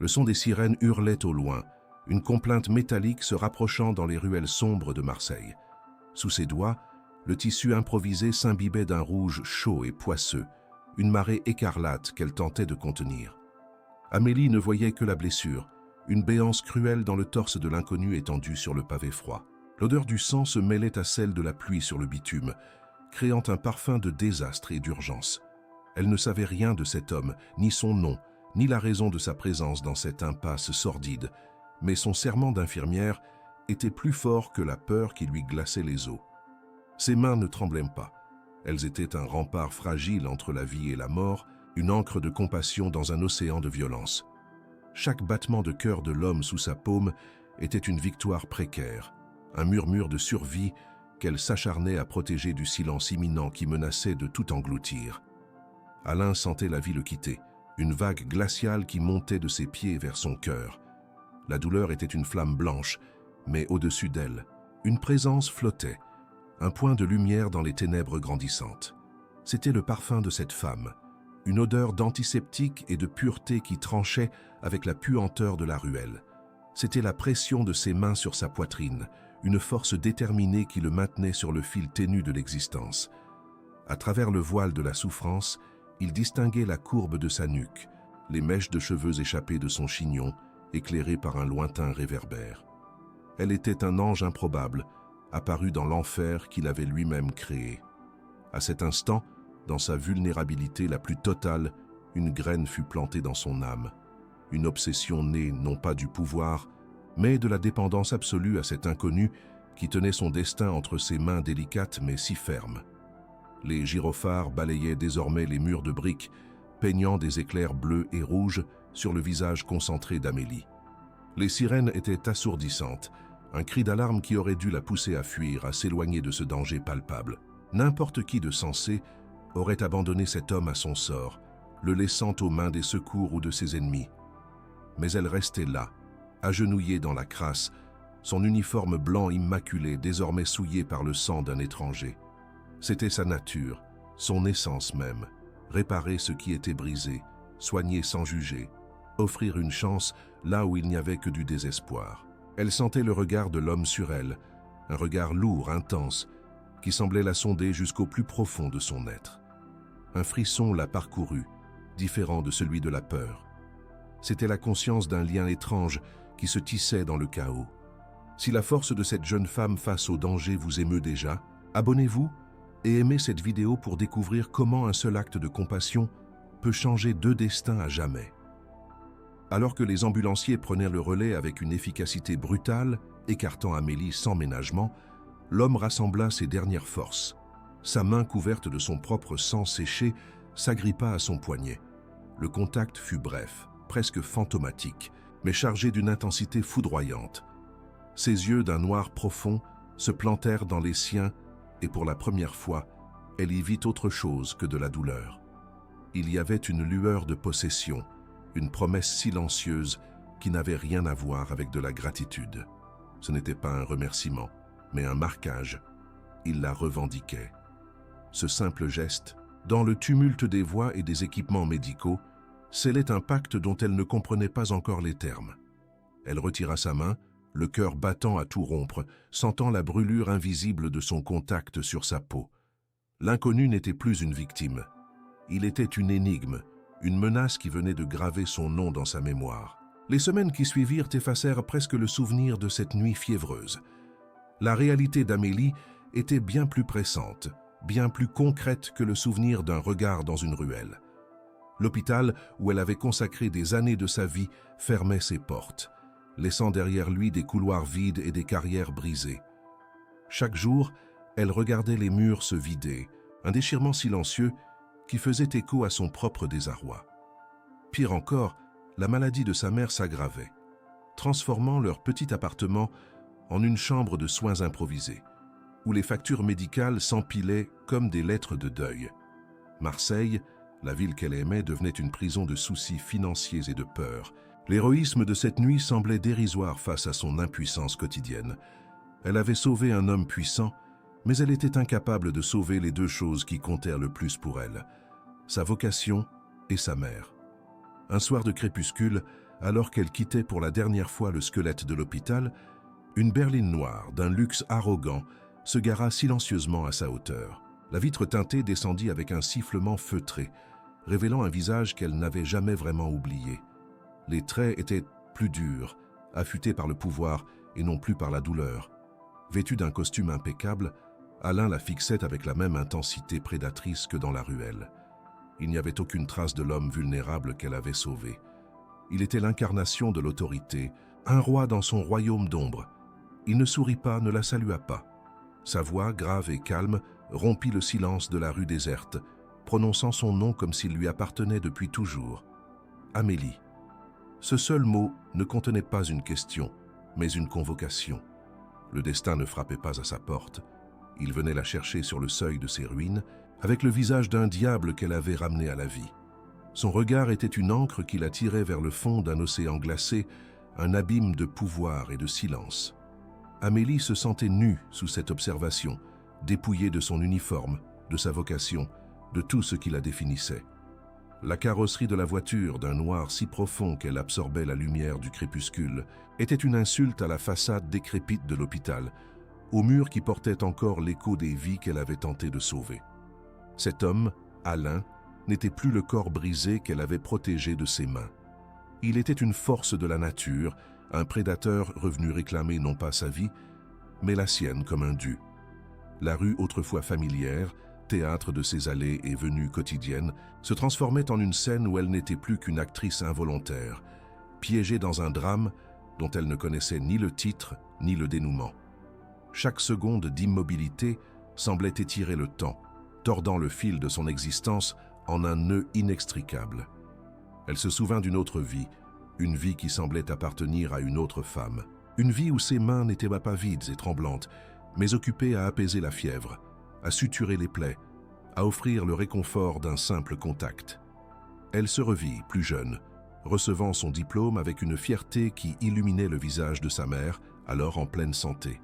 Le son des sirènes hurlait au loin, une complainte métallique se rapprochant dans les ruelles sombres de Marseille. Sous ses doigts, le tissu improvisé s'imbibait d'un rouge chaud et poisseux, une marée écarlate qu'elle tentait de contenir. Amélie ne voyait que la blessure, une béance cruelle dans le torse de l'inconnu étendu sur le pavé froid. L'odeur du sang se mêlait à celle de la pluie sur le bitume, créant un parfum de désastre et d'urgence. Elle ne savait rien de cet homme, ni son nom, ni la raison de sa présence dans cette impasse sordide, mais son serment d'infirmière était plus fort que la peur qui lui glaçait les os. Ses mains ne tremblaient pas. Elles étaient un rempart fragile entre la vie et la mort, une ancre de compassion dans un océan de violence. Chaque battement de cœur de l'homme sous sa paume était une victoire précaire, un murmure de survie qu'elle s'acharnait à protéger du silence imminent qui menaçait de tout engloutir. Alain sentait la vie le quitter, une vague glaciale qui montait de ses pieds vers son cœur. La douleur était une flamme blanche, mais au-dessus d'elle, une présence flottait, un point de lumière dans les ténèbres grandissantes. C'était le parfum de cette femme, une odeur d'antiseptique et de pureté qui tranchait avec la puanteur de la ruelle. C'était la pression de ses mains sur sa poitrine, une force déterminée qui le maintenait sur le fil ténu de l'existence. À travers le voile de la souffrance, il distinguait la courbe de sa nuque, les mèches de cheveux échappées de son chignon, éclairées par un lointain réverbère. Elle était un ange improbable, apparu dans l'enfer qu'il avait lui-même créé. À cet instant, dans sa vulnérabilité la plus totale, une graine fut plantée dans son âme. Une obsession née non pas du pouvoir, mais de la dépendance absolue à cet inconnu qui tenait son destin entre ses mains délicates mais si fermes. Les gyrophares balayaient désormais les murs de briques, peignant des éclairs bleus et rouges sur le visage concentré d'Amélie. Les sirènes étaient assourdissantes, un cri d'alarme qui aurait dû la pousser à fuir, à s'éloigner de ce danger palpable. N'importe qui de sensé aurait abandonné cet homme à son sort, le laissant aux mains des secours ou de ses ennemis. Mais elle restait là, agenouillée dans la crasse, son uniforme blanc immaculé désormais souillé par le sang d'un étranger. C'était sa nature, son essence même, réparer ce qui était brisé, soigner sans juger, offrir une chance là où il n'y avait que du désespoir. Elle sentait le regard de l'homme sur elle, un regard lourd, intense, qui semblait la sonder jusqu'au plus profond de son être. Un frisson la parcourut, différent de celui de la peur. C'était la conscience d'un lien étrange qui se tissait dans le chaos. Si la force de cette jeune femme face au danger vous émeut déjà, abonnez-vous et aimez cette vidéo pour découvrir comment un seul acte de compassion peut changer deux destins à jamais. Alors que les ambulanciers prenaient le relais avec une efficacité brutale, écartant Amélie sans ménagement, l'homme rassembla ses dernières forces. Sa main couverte de son propre sang séché s'agrippa à son poignet. Le contact fut bref, presque fantomatique, mais chargé d'une intensité foudroyante. Ses yeux d'un noir profond se plantèrent dans les siens et pour la première fois, elle y vit autre chose que de la douleur. Il y avait une lueur de possession, une promesse silencieuse qui n'avait rien à voir avec de la gratitude. Ce n'était pas un remerciement, mais un marquage. Il la revendiquait. Ce simple geste, dans le tumulte des voix et des équipements médicaux, scellait un pacte dont elle ne comprenait pas encore les termes. Elle retira sa main, le cœur battant à tout rompre, sentant la brûlure invisible de son contact sur sa peau. L'inconnu n'était plus une victime. Il était une énigme, une menace qui venait de graver son nom dans sa mémoire. Les semaines qui suivirent effacèrent presque le souvenir de cette nuit fiévreuse. La réalité d'Amélie était bien plus pressante, bien plus concrète que le souvenir d'un regard dans une ruelle. L'hôpital, où elle avait consacré des années de sa vie, fermait ses portes, laissant derrière lui des couloirs vides et des carrières brisées. Chaque jour, elle regardait les murs se vider, un déchirement silencieux qui faisait écho à son propre désarroi. Pire encore, la maladie de sa mère s'aggravait, transformant leur petit appartement en une chambre de soins improvisés, où les factures médicales s'empilaient comme des lettres de deuil. Marseille, la ville qu'elle aimait, devenait une prison de soucis financiers et de peur. L'héroïsme de cette nuit semblait dérisoire face à son impuissance quotidienne. Elle avait sauvé un homme puissant, mais elle était incapable de sauver les deux choses qui comptèrent le plus pour elle, sa vocation et sa mère. Un soir de crépuscule, alors qu'elle quittait pour la dernière fois le squelette de l'hôpital, une berline noire d'un luxe arrogant se gara silencieusement à sa hauteur. La vitre teintée descendit avec un sifflement feutré, révélant un visage qu'elle n'avait jamais vraiment oublié. Les traits étaient plus durs, affûtés par le pouvoir et non plus par la douleur. Vêtu d'un costume impeccable, Alain la fixait avec la même intensité prédatrice que dans la ruelle. Il n'y avait aucune trace de l'homme vulnérable qu'elle avait sauvé. Il était l'incarnation de l'autorité, un roi dans son royaume d'ombre. Il ne sourit pas, ne la salua pas. Sa voix, grave et calme, rompit le silence de la rue déserte, prononçant son nom comme s'il lui appartenait depuis toujours. Amélie. Ce seul mot ne contenait pas une question, mais une convocation. Le destin ne frappait pas à sa porte. Il venait la chercher sur le seuil de ses ruines, avec le visage d'un diable qu'elle avait ramené à la vie. Son regard était une ancre qui la tirait vers le fond d'un océan glacé, un abîme de pouvoir et de silence. Amélie se sentait nue sous cette observation, dépouillée de son uniforme, de sa vocation, de tout ce qui la définissait. La carrosserie de la voiture, d'un noir si profond qu'elle absorbait la lumière du crépuscule, était une insulte à la façade décrépite de l'hôpital, aux murs qui portaient encore l'écho des vies qu'elle avait tenté de sauver. Cet homme, Alain, n'était plus le corps brisé qu'elle avait protégé de ses mains. Il était une force de la nature, un prédateur revenu réclamer non pas sa vie, mais la sienne comme un dû. La rue autrefois familière, théâtre de ses allées et venues quotidiennes, se transformait en une scène où elle n'était plus qu'une actrice involontaire, piégée dans un drame dont elle ne connaissait ni le titre ni le dénouement. Chaque seconde d'immobilité semblait étirer le temps, tordant le fil de son existence en un nœud inextricable. Elle se souvint d'une autre vie, une vie qui semblait appartenir à une autre femme. Une vie où ses mains n'étaient pas vides et tremblantes, mais occupées à apaiser la fièvre, à suturer les plaies, à offrir le réconfort d'un simple contact. Elle se revit, plus jeune, recevant son diplôme avec une fierté qui illuminait le visage de sa mère, alors en pleine santé.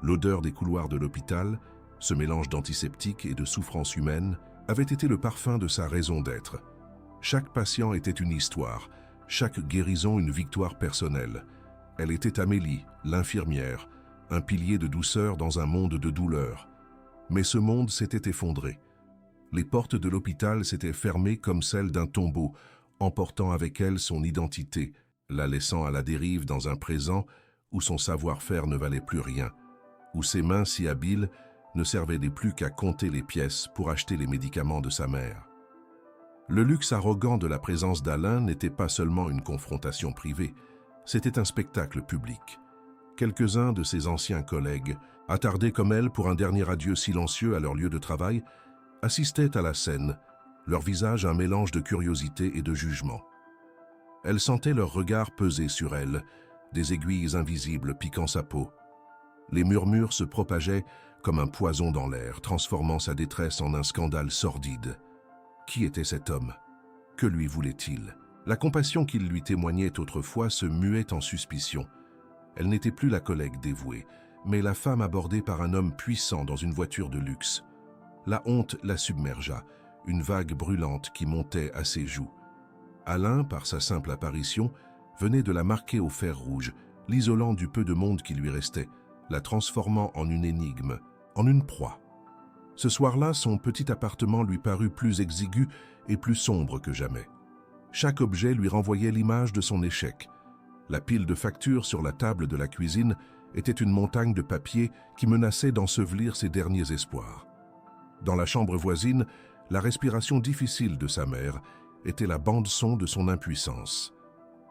L'odeur des couloirs de l'hôpital, ce mélange d'antiseptiques et de souffrance humaine, avait été le parfum de sa raison d'être. Chaque patient était une histoire, chaque guérison une victoire personnelle. Elle était Amélie, l'infirmière, un pilier de douceur dans un monde de douleur. Mais ce monde s'était effondré. Les portes de l'hôpital s'étaient fermées comme celles d'un tombeau, emportant avec elles son identité, la laissant à la dérive dans un présent où son savoir-faire ne valait plus rien, où ses mains si habiles ne servaient plus qu'à compter les pièces pour acheter les médicaments de sa mère. Le luxe arrogant de la présence d'Alain n'était pas seulement une confrontation privée, c'était un spectacle public. Quelques-uns de ses anciens collègues, attardés comme elle pour un dernier adieu silencieux à leur lieu de travail, assistaient à la scène, leur visage un mélange de curiosité et de jugement. Elle sentait leur regard peser sur elle, des aiguilles invisibles piquant sa peau. Les murmures se propageaient comme un poison dans l'air, transformant sa détresse en un scandale sordide. Qui était cet homme? Que lui voulait-il? La compassion qu'il lui témoignait autrefois se muait en suspicion. Elle n'était plus la collègue dévouée, mais la femme abordée par un homme puissant dans une voiture de luxe. La honte la submergea, une vague brûlante qui montait à ses joues. Alain, par sa simple apparition, venait de la marquer au fer rouge, l'isolant du peu de monde qui lui restait, la transformant en une énigme, en une proie. Ce soir-là, son petit appartement lui parut plus exigu et plus sombre que jamais. Chaque objet lui renvoyait l'image de son échec. La pile de factures sur la table de la cuisine était une montagne de papier qui menaçait d'ensevelir ses derniers espoirs. Dans la chambre voisine, la respiration difficile de sa mère était la bande-son de son impuissance.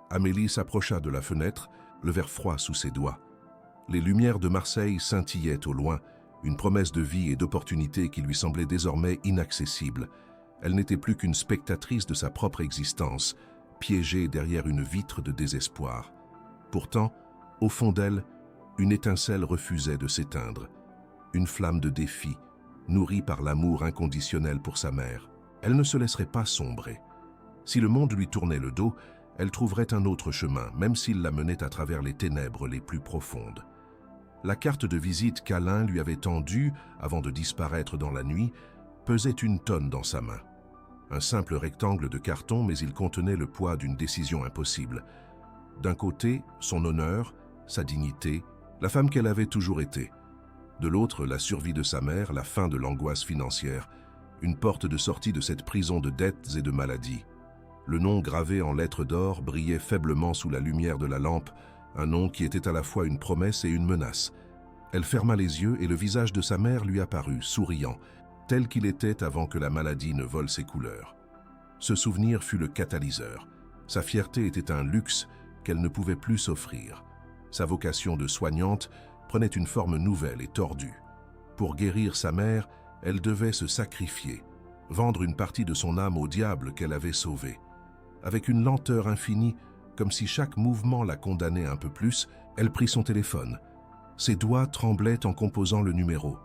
Amélie s'approcha de la fenêtre, le verre froid sous ses doigts. Les lumières de Marseille scintillaient au loin, une promesse de vie et d'opportunité qui lui semblait désormais inaccessible. Elle n'était plus qu'une spectatrice de sa propre existence, piégée derrière une vitre de désespoir. Pourtant, au fond d'elle, une étincelle refusait de s'éteindre. Une flamme de défi, nourrie par l'amour inconditionnel pour sa mère. Elle ne se laisserait pas sombrer. Si le monde lui tournait le dos, elle trouverait un autre chemin, même s'il la menait à travers les ténèbres les plus profondes. La carte de visite qu'Alain lui avait tendue, avant de disparaître dans la nuit, pesait 1 tonne dans sa main. Un simple rectangle de carton, mais il contenait le poids d'une décision impossible. D'un côté, son honneur, sa dignité, la femme qu'elle avait toujours été. De l'autre, la survie de sa mère, la fin de l'angoisse financière, une porte de sortie de cette prison de dettes et de maladies. Le nom gravé en lettres d'or brillait faiblement sous la lumière de la lampe, un nom qui était à la fois une promesse et une menace. Elle ferma les yeux et le visage de sa mère lui apparut, souriant, tel qu'il était avant que la maladie ne vole ses couleurs. Ce souvenir fut le catalyseur. Sa fierté était un luxe qu'elle ne pouvait plus s'offrir. Sa vocation de soignante prenait une forme nouvelle et tordue. Pour guérir sa mère, elle devait se sacrifier, vendre une partie de son âme au diable qu'elle avait sauvé. Avec une lenteur infinie, comme si chaque mouvement la condamnait un peu plus, elle prit son téléphone. Ses doigts tremblaient en composant le numéro.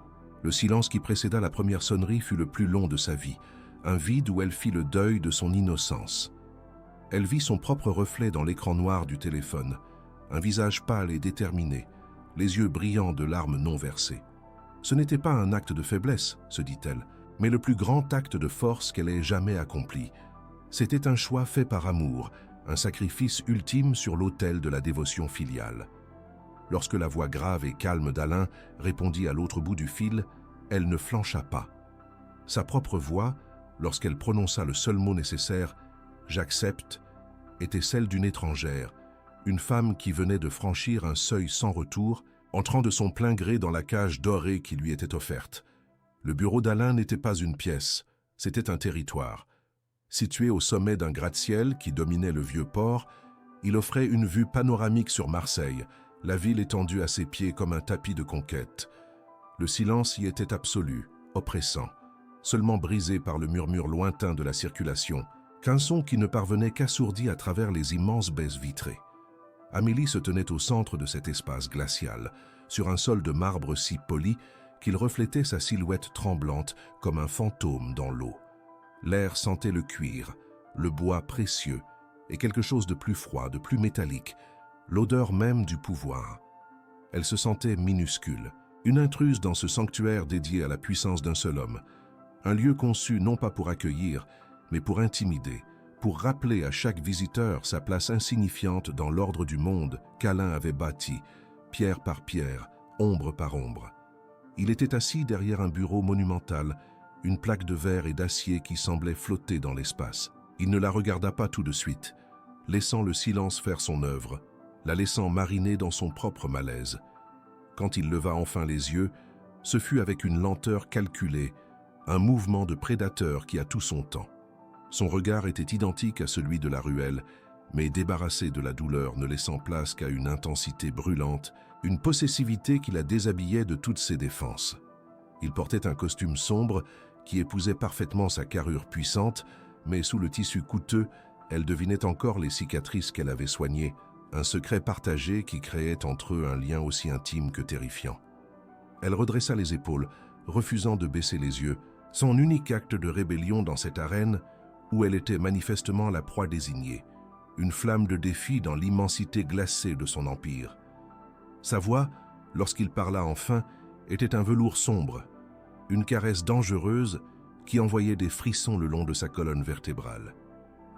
Le silence qui précéda la première sonnerie fut le plus long de sa vie, un vide où elle fit le deuil de son innocence. Elle vit son propre reflet dans l'écran noir du téléphone, un visage pâle et déterminé, les yeux brillants de larmes non versées. Ce n'était pas un acte de faiblesse, se dit-elle, mais le plus grand acte de force qu'elle ait jamais accompli. C'était un choix fait par amour, un sacrifice ultime sur l'autel de la dévotion filiale. Lorsque la voix grave et calme d'Alain répondit à l'autre bout du fil, elle ne flancha pas. Sa propre voix, lorsqu'elle prononça le seul mot nécessaire, « j'accepte », était celle d'une étrangère, une femme qui venait de franchir un seuil sans retour, entrant de son plein gré dans la cage dorée qui lui était offerte. Le bureau d'Alain n'était pas une pièce, c'était un territoire. Situé au sommet d'un gratte-ciel qui dominait le vieux port, il offrait une vue panoramique sur Marseille, la ville étendue à ses pieds comme un tapis de conquête. Le silence y était absolu, oppressant, seulement brisé par le murmure lointain de la circulation, qu'un son qui ne parvenait qu'assourdi à travers les immenses baies vitrées. Amélie se tenait au centre de cet espace glacial, sur un sol de marbre si poli qu'il reflétait sa silhouette tremblante comme un fantôme dans l'eau. L'air sentait le cuir, le bois précieux et quelque chose de plus froid, de plus métallique, l'odeur même du pouvoir. Elle se sentait minuscule, une intruse dans ce sanctuaire dédié à la puissance d'un seul homme, un lieu conçu non pas pour accueillir, mais pour intimider, pour rappeler à chaque visiteur sa place insignifiante dans l'ordre du monde qu'Alain avait bâti, pierre par pierre, ombre par ombre. Il était assis derrière un bureau monumental, une plaque de verre et d'acier qui semblait flotter dans l'espace. Il ne la regarda pas tout de suite, laissant le silence faire son œuvre, la laissant mariner dans son propre malaise. Quand il leva enfin les yeux, ce fut avec une lenteur calculée, un mouvement de prédateur qui a tout son temps. Son regard était identique à celui de la ruelle, mais débarrassé de la douleur, ne laissant place qu'à une intensité brûlante, une possessivité qui la déshabillait de toutes ses défenses. Il portait un costume sombre qui épousait parfaitement sa carrure puissante, mais sous le tissu coûteux, elle devinait encore les cicatrices qu'elle avait soignées, un secret partagé qui créait entre eux un lien aussi intime que terrifiant. Elle redressa les épaules, refusant de baisser les yeux, son unique acte de rébellion dans cette arène où elle était manifestement la proie désignée, une flamme de défi dans l'immensité glacée de son empire. Sa voix, lorsqu'il parla enfin, était un velours sombre, une caresse dangereuse qui envoyait des frissons le long de sa colonne vertébrale.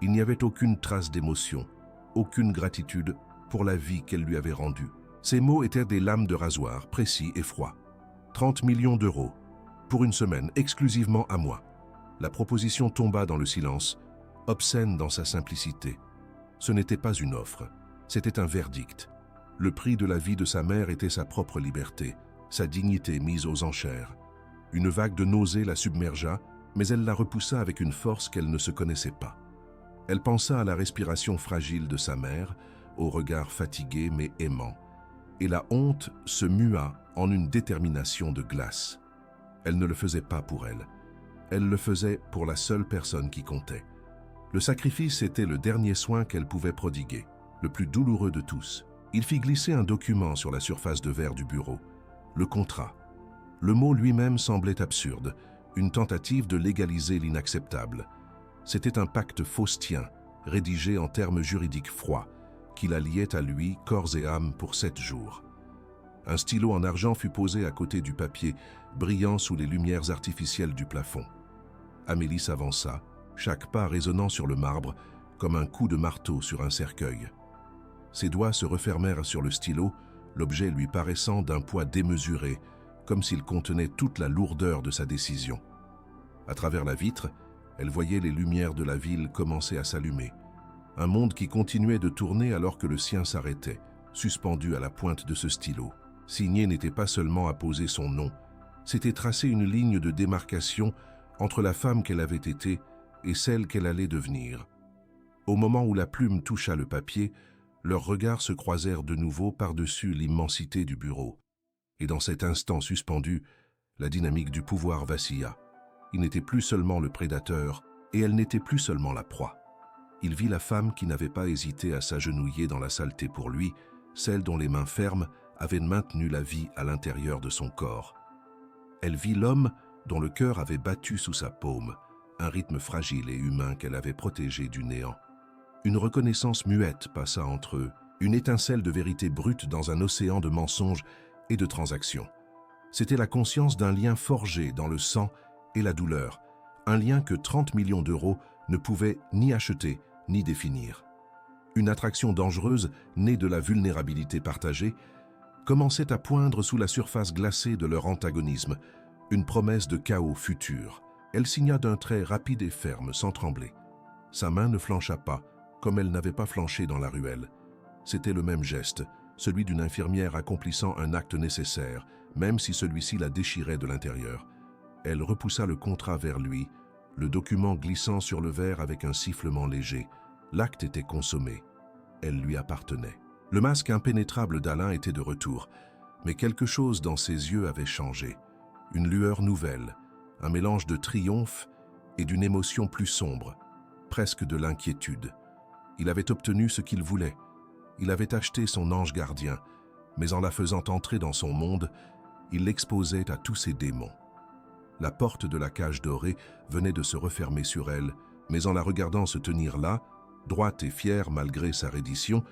Il n'y avait aucune trace d'émotion, aucune gratitude pour la vie qu'elle lui avait rendue. Ces mots étaient des lames de rasoir, précis et froids. 30 millions d'euros, pour une semaine, exclusivement à moi. La proposition tomba dans le silence, obscène dans sa simplicité. Ce n'était pas une offre, c'était un verdict. Le prix de la vie de sa mère était sa propre liberté, sa dignité mise aux enchères. Une vague de nausée la submergea, mais elle la repoussa avec une force qu'elle ne se connaissait pas. Elle pensa à la respiration fragile de sa mère, au regard fatigué mais aimant, et la honte se mua en une détermination de glace. Elle ne le faisait pas pour elle. Elle le faisait pour la seule personne qui comptait. Le sacrifice était le dernier soin qu'elle pouvait prodiguer, le plus douloureux de tous. Il fit glisser un document sur la surface de verre du bureau. Le contrat. Le mot lui-même semblait absurde, une tentative de légaliser l'inacceptable. C'était un pacte faustien, rédigé en termes juridiques froids, qui la liait à lui corps et âme pour 7 jours. Un stylo en argent fut posé à côté du papier, brillant sous les lumières artificielles du plafond. Amélie s'avança, chaque pas résonnant sur le marbre, comme un coup de marteau sur un cercueil. Ses doigts se refermèrent sur le stylo, l'objet lui paraissant d'un poids démesuré, comme s'il contenait toute la lourdeur de sa décision. À travers la vitre, elle voyait les lumières de la ville commencer à s'allumer. Un monde qui continuait de tourner alors que le sien s'arrêtait, suspendu à la pointe de ce stylo. Signer n'était pas seulement apposer son nom, c'était tracer une ligne de démarcation entre la femme qu'elle avait été et celle qu'elle allait devenir. Au moment où la plume toucha le papier, leurs regards se croisèrent de nouveau par-dessus l'immensité du bureau. Et dans cet instant suspendu, la dynamique du pouvoir vacilla. Il n'était plus seulement le prédateur, et elle n'était plus seulement la proie. Il vit la femme qui n'avait pas hésité à s'agenouiller dans la saleté pour lui, celle dont les mains fermes avaient maintenu la vie à l'intérieur de son corps. Elle vit l'homme dont le cœur avait battu sous sa paume, un rythme fragile et humain qu'elle avait protégé du néant. Une reconnaissance muette passa entre eux, une étincelle de vérité brute dans un océan de mensonges et de transactions. C'était la conscience d'un lien forgé dans le sang et la douleur, un lien que 30 millions d'euros ne pouvaient ni acheter ni définir. Une attraction dangereuse, née de la vulnérabilité partagée, commençait à poindre sous la surface glacée de leur antagonisme, une promesse de chaos futur. Elle signa d'un trait rapide et ferme, sans trembler. Sa main ne flancha pas, comme elle n'avait pas flanché dans la ruelle. C'était le même geste, celui d'une infirmière accomplissant un acte nécessaire, même si celui-ci la déchirait de l'intérieur. Elle repoussa le contrat vers lui, le document glissant sur le verre avec un sifflement léger. L'acte était consommé. Elle lui appartenait. Le masque impénétrable d'Alain était de retour, mais quelque chose dans ses yeux avait changé. Une lueur nouvelle, un mélange de triomphe et d'une émotion plus sombre, presque de l'inquiétude. Il avait obtenu ce qu'il voulait. Il avait acheté son ange gardien, mais en la faisant entrer dans son monde, il l'exposait à tous ses démons. La porte de la cage dorée venait de se refermer sur elle, mais en la regardant se tenir là, droite et fière malgré sa reddition,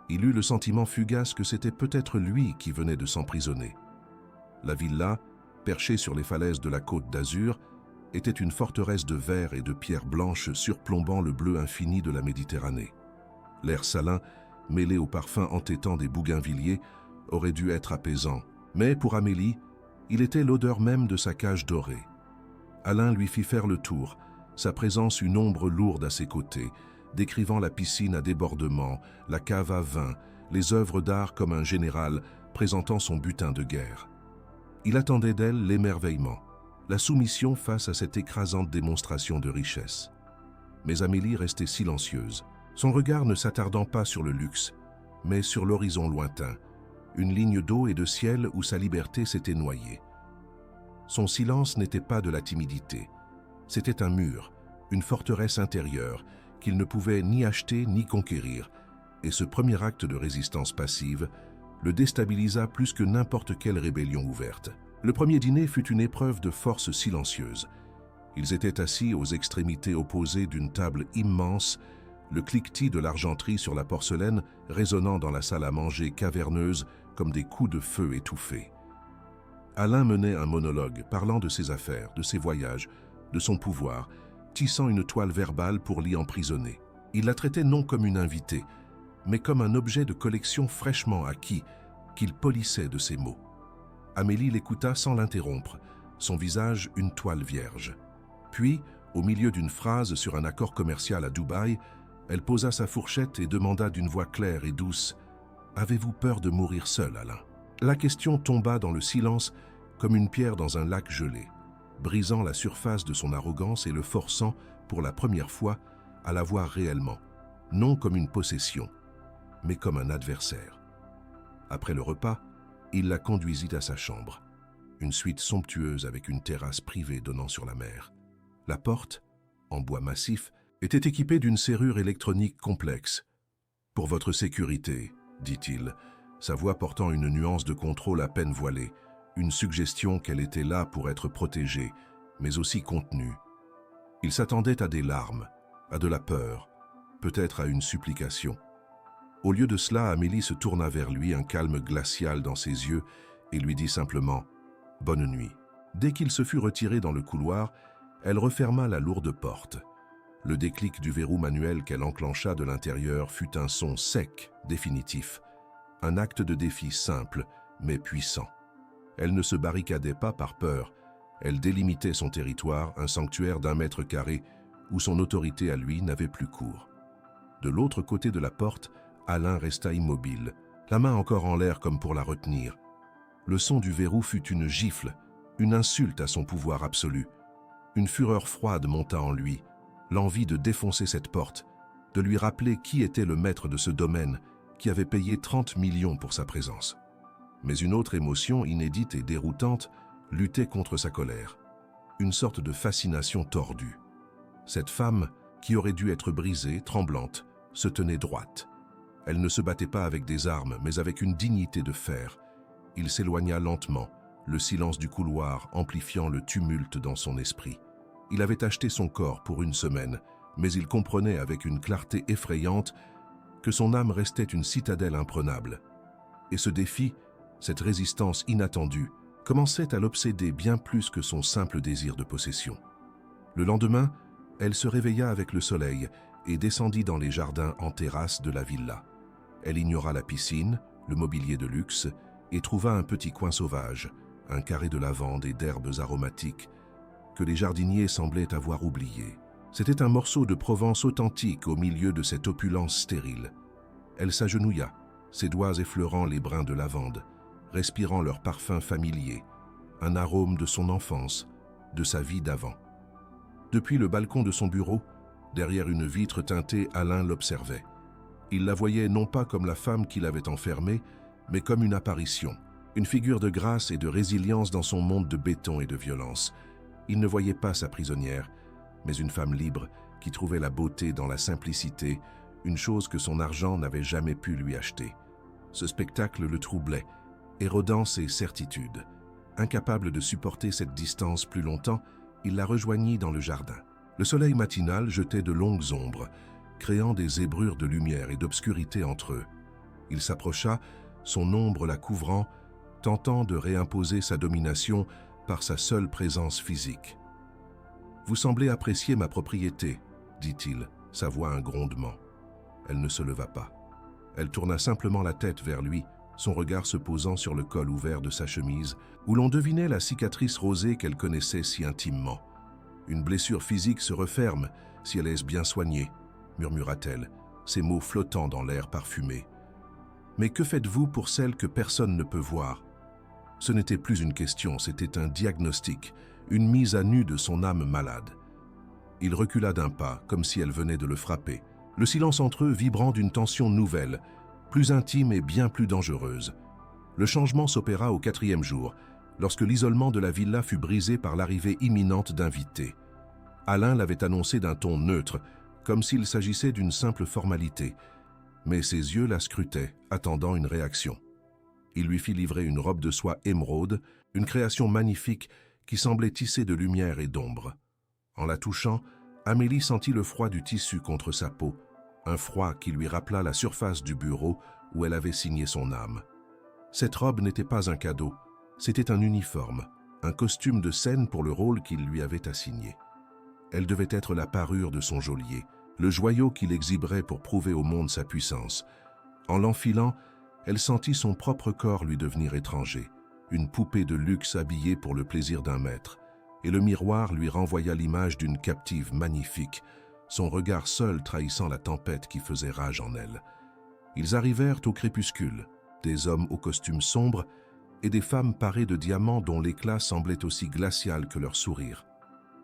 il eut le sentiment fugace que c'était peut-être lui qui venait de s'emprisonner. La villa, perchée sur les falaises de la Côte d'Azur, était une forteresse de verre et de pierres blanches surplombant le bleu infini de la Méditerranée. L'air salin, mêlé au parfum entêtant des bougainvilliers, aurait dû être apaisant, mais pour Amélie, il était l'odeur même de sa cage dorée. Alain lui fit faire le tour, sa présence une ombre lourde à ses côtés, décrivant la piscine à débordement, la cave à vin, les œuvres d'art comme un général présentant son butin de guerre. Il attendait d'elle l'émerveillement, la soumission face à cette écrasante démonstration de richesse. Mais Amélie restait silencieuse, son regard ne s'attardant pas sur le luxe, mais sur l'horizon lointain, une ligne d'eau et de ciel où sa liberté s'était noyée. Son silence n'était pas de la timidité, c'était un mur, une forteresse intérieure, qu'il ne pouvait ni acheter ni conquérir, et ce premier acte de résistance passive le déstabilisa plus que n'importe quelle rébellion ouverte. Le premier dîner fut une épreuve de force silencieuse. Ils étaient assis aux extrémités opposées d'une table immense, le cliquetis de l'argenterie sur la porcelaine résonnant dans la salle à manger caverneuse comme des coups de feu étouffés. Alain menait un monologue parlant de ses affaires, de ses voyages, de son pouvoir, tissant une toile verbale pour l'y emprisonner. Il la traitait non comme une invitée, mais comme un objet de collection fraîchement acquis, qu'il polissait de ses mots. Amélie l'écouta sans l'interrompre, son visage une toile vierge. Puis, au milieu d'une phrase sur un accord commercial à Dubaï, elle posa sa fourchette et demanda d'une voix claire et douce « Avez-vous peur de mourir seul, Alain ?» La question tomba dans le silence comme une pierre dans un lac gelé, brisant la surface de son arrogance et le forçant, pour la première fois, à la voir réellement, non comme une possession, mais comme un adversaire. Après le repas, il la conduisit à sa chambre, une suite somptueuse avec une terrasse privée donnant sur la mer. La porte, en bois massif, était équipée d'une serrure électronique complexe. « Pour votre sécurité », dit-il, sa voix portant une nuance de contrôle à peine voilée, une suggestion qu'elle était là pour être protégée, mais aussi contenue. Il s'attendait à des larmes, à de la peur, peut-être à une supplication. Au lieu de cela, Amélie se tourna vers lui, un calme glacial dans ses yeux, et lui dit simplement « Bonne nuit ». Dès qu'il se fut retiré dans le couloir, elle referma la lourde porte. Le déclic du verrou manuel qu'elle enclencha de l'intérieur fut un son sec, définitif. Un acte de défi simple, mais puissant. Elle ne se barricadait pas par peur. Elle délimitait son territoire, un sanctuaire d'1 mètre carré, où son autorité à lui n'avait plus cours. De l'autre côté de la porte, Alain resta immobile, la main encore en l'air comme pour la retenir. Le son du verrou fut une gifle, une insulte à son pouvoir absolu. Une fureur froide monta en lui, l'envie de défoncer cette porte, de lui rappeler qui était le maître de ce domaine, qui avait payé 30 millions pour sa présence. Mais une autre émotion inédite et déroutante luttait contre sa colère. Une sorte de fascination tordue. Cette femme, qui aurait dû être brisée, tremblante, se tenait droite. Elle ne se battait pas avec des armes, mais avec une dignité de fer. Il s'éloigna lentement, le silence du couloir amplifiant le tumulte dans son esprit. Il avait acheté son corps pour 1 semaine, mais il comprenait avec une clarté effrayante que son âme restait une citadelle imprenable. Et ce défi, cette résistance inattendue, commençait à l'obséder bien plus que son simple désir de possession. Le lendemain, elle se réveilla avec le soleil et descendit dans les jardins en terrasse de la villa. Elle ignora la piscine, le mobilier de luxe, et trouva un petit coin sauvage, un carré de lavande et d'herbes aromatiques que les jardiniers semblaient avoir oublié. C'était un morceau de Provence authentique au milieu de cette opulence stérile. Elle s'agenouilla, ses doigts effleurant les brins de lavande, respirant leur parfum familier, un arôme de son enfance, de sa vie d'avant. Depuis le balcon de son bureau, derrière une vitre teintée, Alain l'observait. Il la voyait non pas comme la femme qui l'avait enfermée, mais comme une apparition, une figure de grâce et de résilience dans son monde de béton et de violence. Il ne voyait pas sa prisonnière, mais une femme libre qui trouvait la beauté dans la simplicité, une chose que son argent n'avait jamais pu lui acheter. Ce spectacle le troublait, érodant ses certitudes. Incapable de supporter cette distance plus longtemps, il la rejoignit dans le jardin. Le soleil matinal jetait de longues ombres, créant des zébrures de lumière et d'obscurité entre eux. Il s'approcha, son ombre la couvrant, tentant de réimposer sa domination par sa seule présence physique. « Vous semblez apprécier ma propriété, » dit-il, sa voix un grondement. Elle ne se leva pas. Elle tourna simplement la tête vers lui, son regard se posant sur le col ouvert de sa chemise, où l'on devinait la cicatrice rosée qu'elle connaissait si intimement. « Une blessure physique se referme si elle est bien soignée, » murmura-t-elle, ses mots flottant dans l'air parfumé. « Mais que faites-vous pour celle que personne ne peut voir ?» Ce n'était plus une question, c'était un diagnostic, une mise à nu de son âme malade. Il recula d'1 pas, comme si elle venait de le frapper, le silence entre eux vibrant d'une tension nouvelle, plus intime et bien plus dangereuse. Le changement s'opéra au 4e jour, lorsque l'isolement de la villa fut brisé par l'arrivée imminente d'invités. Alain l'avait annoncé d'un ton neutre, comme s'il s'agissait d'une simple formalité, mais ses yeux la scrutaient, attendant une réaction. Il lui fit livrer une robe de soie émeraude, une création magnifique qui semblait tissée de lumière et d'ombre. En la touchant, Amélie sentit le froid du tissu contre sa peau, un froid qui lui rappela la surface du bureau où elle avait signé son âme. Cette robe n'était pas un cadeau, c'était un uniforme, un costume de scène pour le rôle qu'il lui avait assigné. Elle devait être la parure de son geôlier, le joyau qu'il exhiberait pour prouver au monde sa puissance. En l'enfilant, elle sentit son propre corps lui devenir étranger, une poupée de luxe habillée pour le plaisir d'un maître, et le miroir lui renvoya l'image d'une captive magnifique, son regard seul trahissant la tempête qui faisait rage en elle. Ils arrivèrent au crépuscule, des hommes aux costumes sombres et des femmes parées de diamants dont l'éclat semblait aussi glacial que leur sourire.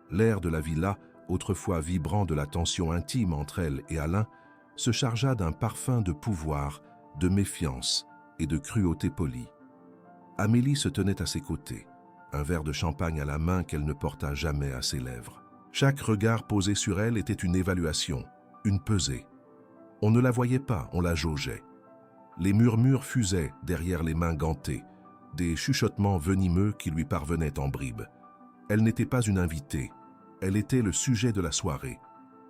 L'air de la villa, autrefois vibrant de la tension intime entre elle et Alain, se chargea d'un parfum de pouvoir, de méfiance et de cruauté polie. Amélie se tenait à ses côtés, un verre de champagne à la main qu'elle ne porta jamais à ses lèvres. Chaque regard posé sur elle était une évaluation, une pesée. On ne la voyait pas, on la jaugeait. Les murmures fusaient derrière les mains gantées, des chuchotements venimeux qui lui parvenaient en bribes. Elle n'était pas une invitée, elle était le sujet de la soirée,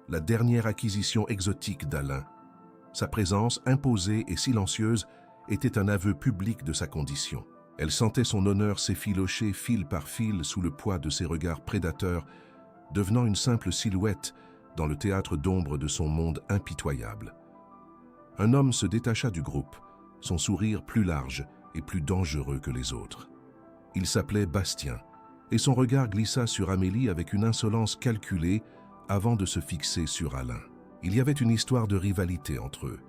la dernière acquisition exotique d'Alain. Sa présence, imposée et silencieuse, était un aveu public de sa condition. Elle sentait son honneur s'effilocher fil par fil sous le poids de ses regards prédateurs, devenant une simple silhouette dans le théâtre d'ombre de son monde impitoyable. Un homme se détacha du groupe, son sourire plus large et plus dangereux que les autres. Il s'appelait Bastien, et son regard glissa sur Amélie avec une insolence calculée avant de se fixer sur Alain. Il y avait une histoire de rivalité entre eux,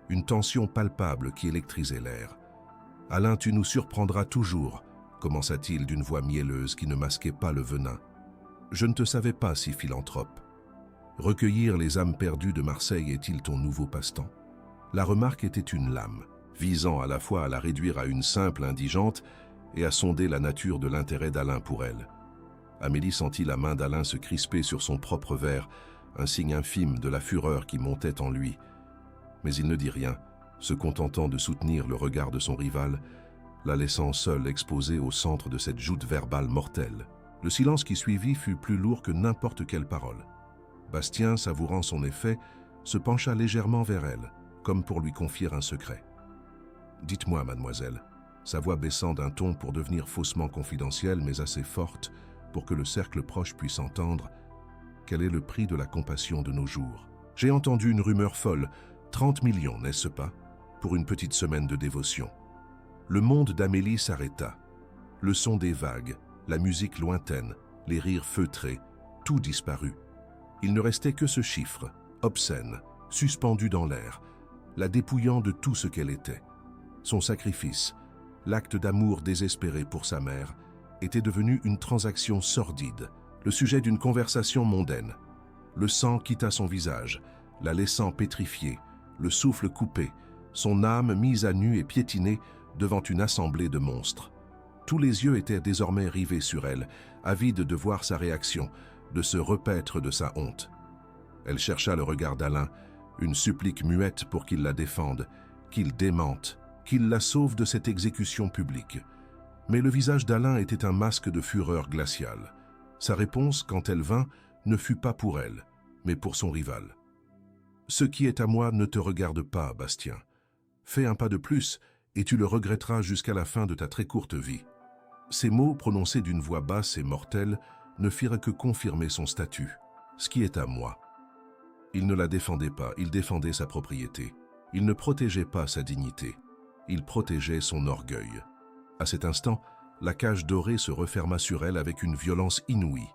une tension palpable qui électrisait l'air. « Alain, tu nous surprendras toujours », commença-t-il d'une voix mielleuse qui ne masquait pas le venin. « Je ne te savais pas si philanthrope. Recueillir les âmes perdues de Marseille est-il ton nouveau passe-temps ?» La remarque était une lame, visant à la fois à la réduire à une simple indigente et à sonder la nature de l'intérêt d'Alain pour elle. Amélie sentit la main d'Alain se crisper sur son propre verre, un signe infime de la fureur qui montait en lui. Mais il ne dit rien, se contentant de soutenir le regard de son rival, la laissant seule exposée au centre de cette joute verbale mortelle. Le silence qui suivit fut plus lourd que n'importe quelle parole. Bastien, savourant son effet, se pencha légèrement vers elle, comme pour lui confier un secret. « Dites-moi, mademoiselle », sa voix baissant d'un ton pour devenir faussement confidentielle mais assez forte pour que le cercle proche puisse entendre, quel est le prix de la compassion de nos jours? J'ai entendu une rumeur folle, 30 millions, n'est-ce pas, pour une petite semaine de dévotion. Le monde d'Amélie s'arrêta. Le son des vagues, la musique lointaine, les rires feutrés, tout disparut. Il ne restait que ce chiffre, obscène, suspendu dans l'air, la dépouillant de tout ce qu'elle était. Son sacrifice, l'acte d'amour désespéré pour sa mère, était devenu une transaction sordide, le sujet d'une conversation mondaine. Le sang quitta son visage, la laissant pétrifiée, le souffle coupé, son âme mise à nu et piétinée devant une assemblée de monstres. Tous les yeux étaient désormais rivés sur elle, avides de voir sa réaction, de se repaître de sa honte. Elle chercha le regard d'Alain, une supplique muette pour qu'il la défende, qu'il démente, qu'il la sauve de cette exécution publique. Mais le visage d'Alain était un masque de fureur glaciale. Sa réponse, quand elle vint, ne fut pas pour elle, mais pour son rival. « Ce qui est à moi ne te regarde pas, Bastien. Fais un pas de plus, et tu le regretteras jusqu'à la fin de ta très courte vie. » Ces mots, prononcés d'une voix basse et mortelle, ne firent que confirmer son statut. « Ce qui est à moi. » Il ne la défendait pas, il défendait sa propriété. Il ne protégeait pas sa dignité. Il protégeait son orgueil. À cet instant, la cage dorée se referma sur elle avec une violence inouïe,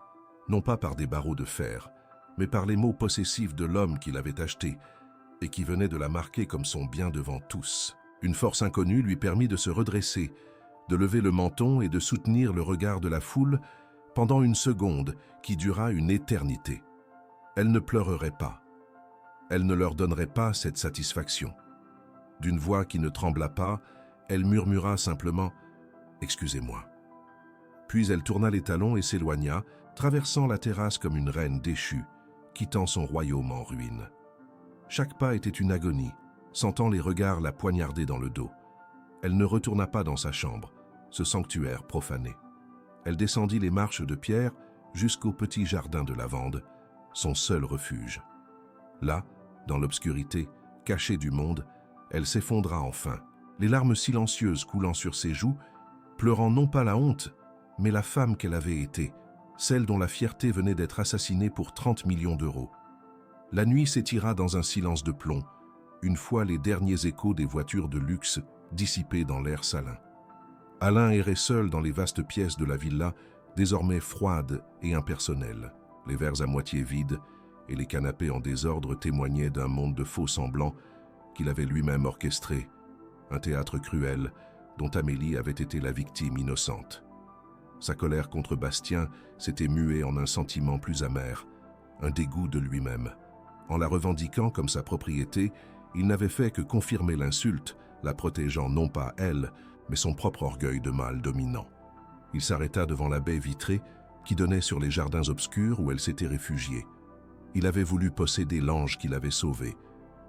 non pas par des barreaux de fer, mais par les mots possessifs de l'homme qui l'avait achetée et qui venait de la marquer comme son bien devant tous. Une force inconnue lui permit de se redresser, de lever le menton et de soutenir le regard de la foule pendant une seconde qui dura une éternité. Elle ne pleurerait pas. Elle ne leur donnerait pas cette satisfaction. D'une voix qui ne trembla pas, elle murmura simplement « Excusez-moi ». Puis elle tourna les talons et s'éloigna, traversant la terrasse comme une reine déchue, quittant son royaume en ruine. Chaque pas était une agonie, sentant les regards la poignarder dans le dos. Elle ne retourna pas dans sa chambre, ce sanctuaire profané. Elle descendit les marches de pierre jusqu'au petit jardin de lavande, son seul refuge. Là, dans l'obscurité, cachée du monde, elle s'effondra enfin, les larmes silencieuses coulant sur ses joues, pleurant non pas la honte, mais la femme qu'elle avait été, celle dont la fierté venait d'être assassinée pour 30 millions d'euros. La nuit s'étira dans un silence de plomb, une fois les derniers échos des voitures de luxe dissipés dans l'air salin. Alain errait seul dans les vastes pièces de la villa, désormais froides et impersonnelles. Les verres à moitié vides et les canapés en désordre témoignaient d'un monde de faux semblants qu'il avait lui-même orchestré, un théâtre cruel dont Amélie avait été la victime innocente. Sa colère contre Bastien s'était muée en un sentiment plus amer, un dégoût de lui-même. En la revendiquant comme sa propriété, il n'avait fait que confirmer l'insulte, la protégeant non pas elle, mais son propre orgueil de mâle dominant. Il s'arrêta devant la baie vitrée qui donnait sur les jardins obscurs où elle s'était réfugiée. Il avait voulu posséder l'ange qui l'avait sauvée,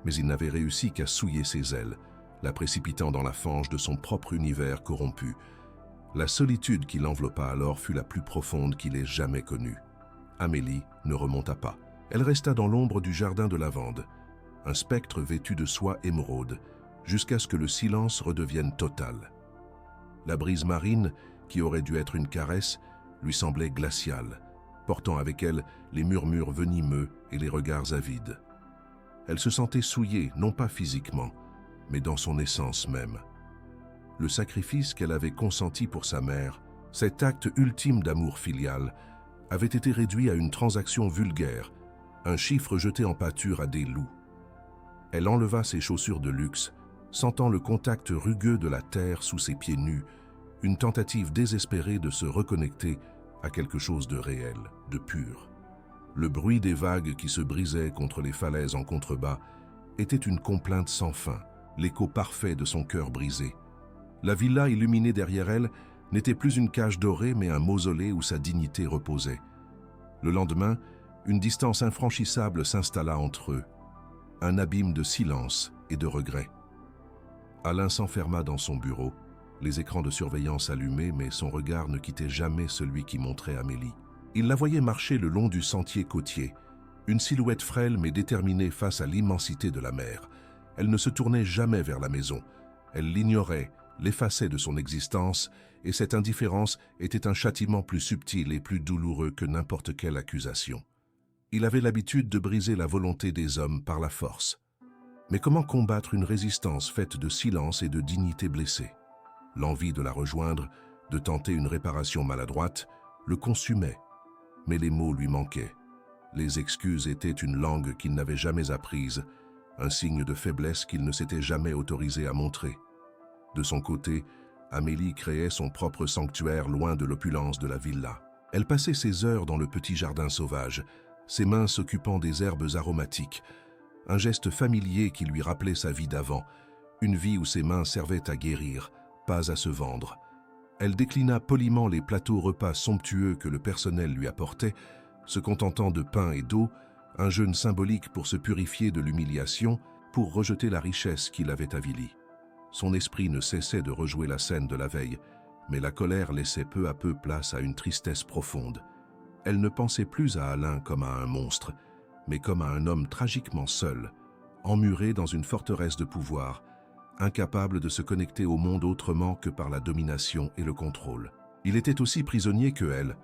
mais il n'avait réussi qu'à souiller ses ailes, la précipitant dans la fange de son propre univers corrompu. La solitude qui l'enveloppa alors fut la plus profonde qu'il ait jamais connue. Amélie ne remonta pas. Elle resta dans l'ombre du jardin de lavande, un spectre vêtu de soie émeraude, jusqu'à ce que le silence redevienne total. La brise marine, qui aurait dû être une caresse, lui semblait glaciale. portant avec elle les murmures venimeux et les regards avides. Elle se sentait souillée, non pas physiquement, mais dans son essence même. Le sacrifice qu'elle avait consenti pour sa mère, cet acte ultime d'amour filial, avait été réduit à une transaction vulgaire, un chiffre jeté en pâture à des loups. Elle enleva ses chaussures de luxe, sentant le contact rugueux de la terre sous ses pieds nus, une tentative désespérée de se reconnecter à quelque chose de réel, de pur. Le bruit des vagues qui se brisaient contre les falaises en contrebas était une complainte sans fin, l'écho parfait de son cœur brisé. La villa illuminée derrière elle n'était plus une cage dorée mais un mausolée où sa dignité reposait. Le lendemain, une distance infranchissable s'installa entre eux, un abîme de silence et de regret. Alain s'enferma dans son bureau, les écrans de surveillance allumés, mais son regard ne quittait jamais celui qui montrait Amélie. Il la voyait marcher le long du sentier côtier, une silhouette frêle mais déterminée face à l'immensité de la mer. Elle ne se tournait jamais vers la maison. Elle l'ignorait, l'effaçait de son existence, et cette indifférence était un châtiment plus subtil et plus douloureux que n'importe quelle accusation. Il avait l'habitude de briser la volonté des hommes par la force. Mais comment combattre une résistance faite de silence et de dignité blessée? L'envie de la rejoindre, de tenter une réparation maladroite, le consumait. Mais les mots lui manquaient. Les excuses étaient une langue qu'il n'avait jamais apprise, un signe de faiblesse qu'il ne s'était jamais autorisé à montrer. De son côté, Amélie créait son propre sanctuaire loin de l'opulence de la villa. Elle passait ses heures dans le petit jardin sauvage, ses mains s'occupant des herbes aromatiques, un geste familier qui lui rappelait sa vie d'avant, une vie où ses mains servaient à guérir, pas à se vendre. Elle déclina poliment les plateaux repas somptueux que le personnel lui apportait, se contentant de pain et d'eau, un jeûne symbolique pour se purifier de l'humiliation, pour rejeter la richesse qui l'avait avilie. Son esprit ne cessait de rejouer la scène de la veille, mais la colère laissait peu à peu place à une tristesse profonde. Elle ne pensait plus à Alain comme à un monstre, mais comme à un homme tragiquement seul, emmuré dans une forteresse de pouvoir, incapable de se connecter au monde autrement que par la domination et le contrôle. Il était aussi prisonnier que elle,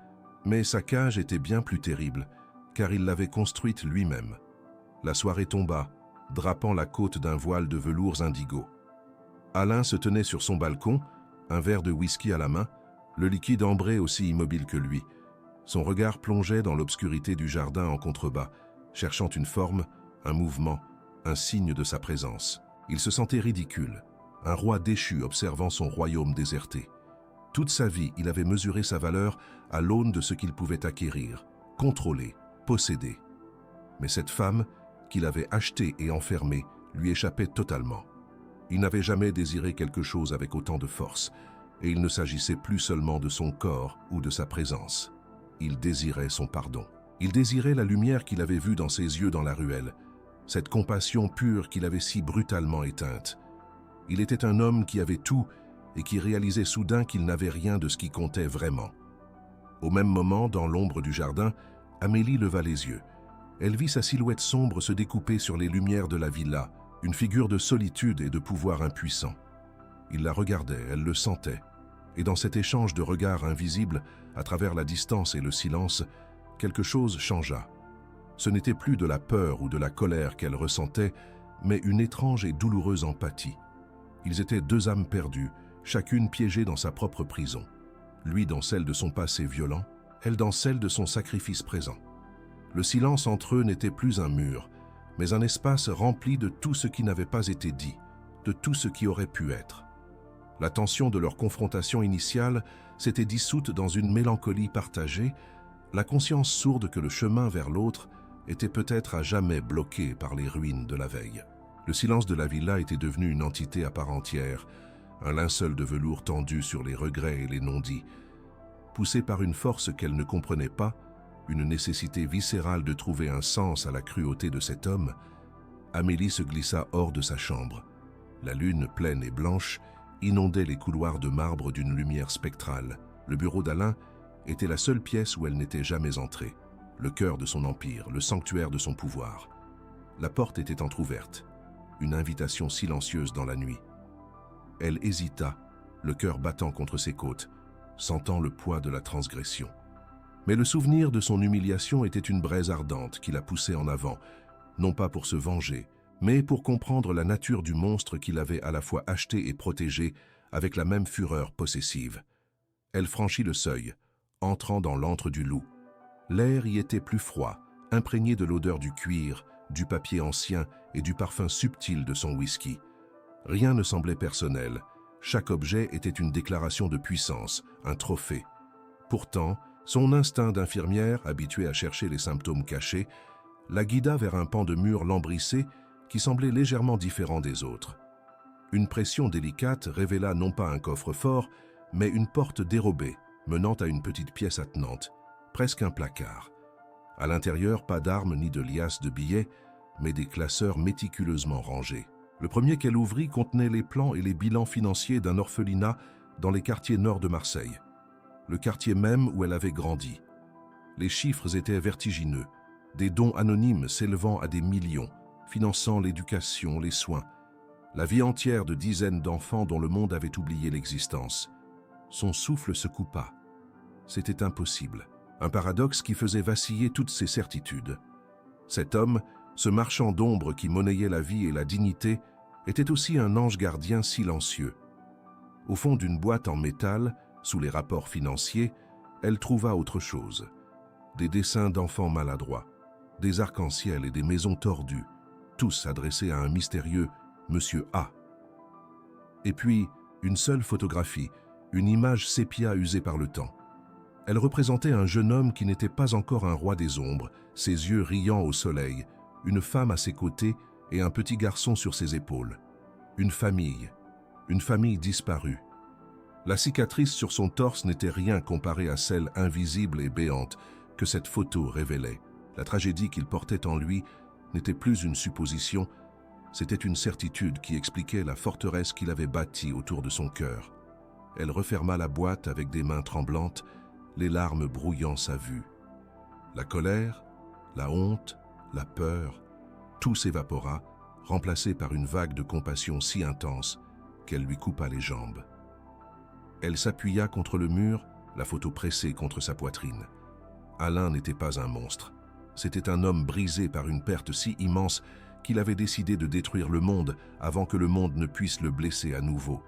mais sa cage était bien plus terrible, car il l'avait construite lui-même. La soirée tomba, drapant la côte d'un voile de velours indigo. Alain se tenait sur son balcon, un verre de whisky à la main, le liquide ambré aussi immobile que lui. Son regard plongeait dans l'obscurité du jardin en contrebas, cherchant une forme, un mouvement, un signe de sa présence. Il se sentait ridicule, un roi déchu observant son royaume déserté. Toute sa vie, il avait mesuré sa valeur à l'aune de ce qu'il pouvait acquérir, contrôler, posséder. Mais cette femme, qu'il avait achetée et enfermée, lui échappait totalement. Il n'avait jamais désiré quelque chose avec autant de force, et il ne s'agissait plus seulement de son corps ou de sa présence. Il désirait son pardon. Il désirait la lumière qu'il avait vue dans ses yeux dans la ruelle, cette compassion pure qu'il avait si brutalement éteinte. Il était un homme qui avait tout et qui réalisait soudain qu'il n'avait rien de ce qui comptait vraiment. Au même moment, dans l'ombre du jardin, Amélie leva les yeux. Elle vit sa silhouette sombre se découper sur les lumières de la villa, une figure de solitude et de pouvoir impuissant. Il la regardait, elle le sentait, et dans cet échange de regards invisibles, à travers la distance et le silence, quelque chose changea. Ce n'était plus de la peur ou de la colère qu'elle ressentait, mais une étrange et douloureuse empathie. Ils étaient deux âmes perdues, chacune piégée dans sa propre prison. Lui dans celle de son passé violent, elle dans celle de son sacrifice présent. Le silence entre eux n'était plus un mur, mais un espace rempli de tout ce qui n'avait pas été dit, de tout ce qui aurait pu être. La tension de leur confrontation initiale s'était dissoute dans une mélancolie partagée, la conscience sourde que le chemin vers l'autre était peut-être à jamais bloqué par les ruines de la veille. Le silence de la villa était devenu une entité à part entière, un linceul de velours tendu sur les regrets et les non-dits. Poussée par une force qu'elle ne comprenait pas, une nécessité viscérale de trouver un sens à la cruauté de cet homme, Amélie se glissa hors de sa chambre. La lune, pleine et blanche, inondait les couloirs de marbre d'une lumière spectrale. Le bureau d'Alain était la seule pièce où elle n'était jamais entrée, le cœur de son empire, le sanctuaire de son pouvoir. La porte était entr'ouverte, une invitation silencieuse dans la nuit. Elle hésita, le cœur battant contre ses côtes, sentant le poids de la transgression. Mais le souvenir de son humiliation était une braise ardente qui la poussait en avant, non pas pour se venger, mais pour comprendre la nature du monstre qu'il avait à la fois acheté et protégé avec la même fureur possessive. Elle franchit le seuil, entrant dans l'antre du loup. L'air y était plus froid, imprégné de l'odeur du cuir, du papier ancien et du parfum subtil de son whisky. Rien ne semblait personnel. Chaque objet était une déclaration de puissance, un trophée. Pourtant, son instinct d'infirmière, habituée à chercher les symptômes cachés, la guida vers un pan de mur lambrissé qui semblait légèrement différent des autres. Une pression délicate révéla non pas un coffre-fort, mais une porte dérobée, menant à une petite pièce attenante, presque un placard. À l'intérieur, pas d'armes ni de liasses de billets, mais des classeurs méticuleusement rangés. Le premier qu'elle ouvrit contenait les plans et les bilans financiers d'un orphelinat dans les quartiers nord de Marseille, le quartier même où elle avait grandi. Les chiffres étaient vertigineux, des dons anonymes s'élevant à des millions, finançant l'éducation, les soins, la vie entière de dizaines d'enfants dont le monde avait oublié l'existence. Son souffle se coupa. C'était impossible, un paradoxe qui faisait vaciller toutes ses certitudes. Cet homme, ce marchand d'ombre qui monnayait la vie et la dignité, était aussi un ange gardien silencieux. Au fond d'une boîte en métal, sous les rapports financiers, elle trouva autre chose. Des dessins d'enfants maladroits, des arcs-en-ciel et des maisons tordues, tous adressés à un mystérieux Monsieur A. Et puis, une seule photographie, une image sépia usée par le temps. Elle représentait un jeune homme qui n'était pas encore un roi des ombres, ses yeux riant au soleil, une femme à ses côtés et un petit garçon sur ses épaules. Une famille disparue. La cicatrice sur son torse n'était rien comparée à celle invisible et béante que cette photo révélait. La tragédie qu'il portait en lui n'était plus une supposition, c'était une certitude qui expliquait la forteresse qu'il avait bâtie autour de son cœur. Elle referma la boîte avec des mains tremblantes, les larmes brouillant sa vue. La colère, la honte, la peur, tout s'évapora, remplacé par une vague de compassion si intense qu'elle lui coupa les jambes. Elle s'appuya contre le mur, la photo pressée contre sa poitrine. Alain n'était pas un monstre. C'était un homme brisé par une perte si immense qu'il avait décidé de détruire le monde avant que le monde ne puisse le blesser à nouveau.